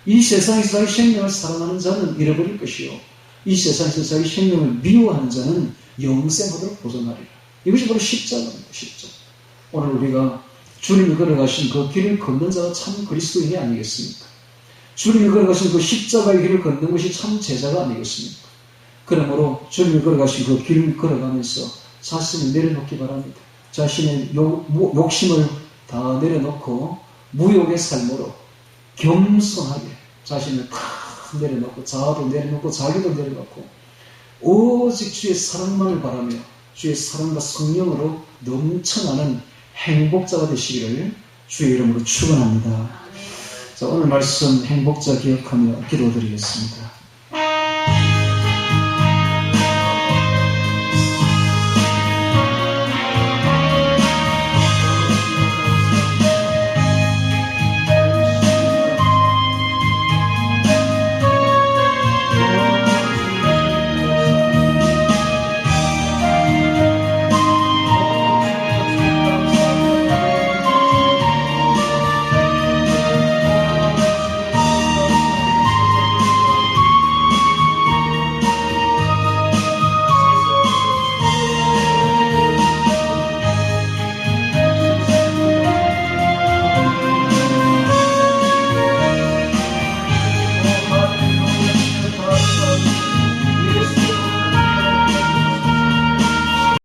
이 세상에서 자기 생명을 사랑하는 자는 잃어버릴 것이요, 이 세상에서 자기 생명을 미워하는 자는 영생하도록 보존하리라. 이것이 바로 십자가입니다. 십자가. 오늘 우리가 주님이 걸어가신 그 길을 걷는 자가 참 그리스도인이 아니겠습니까? 주님이 걸어가신 그 십자가의 길을 걷는 것이 참 제자가 아니겠습니까? 그러므로 주님이 걸어가신 그 길을 걸어가면서 자신을 내려놓기 바랍니다. 자신의 욕심을 다 내려놓고 무욕의 삶으로 겸손하게 자신을 다 내려놓고, 자아도 내려놓고 자기도 내려놓고 오직 주의 사랑만을 바라며 주의 사랑과 성령으로 넘쳐나는 행복자가 되시기를 주의 이름으로 축원합니다. 자, 오늘 말씀 행복자 기억하며 기도드리겠습니다.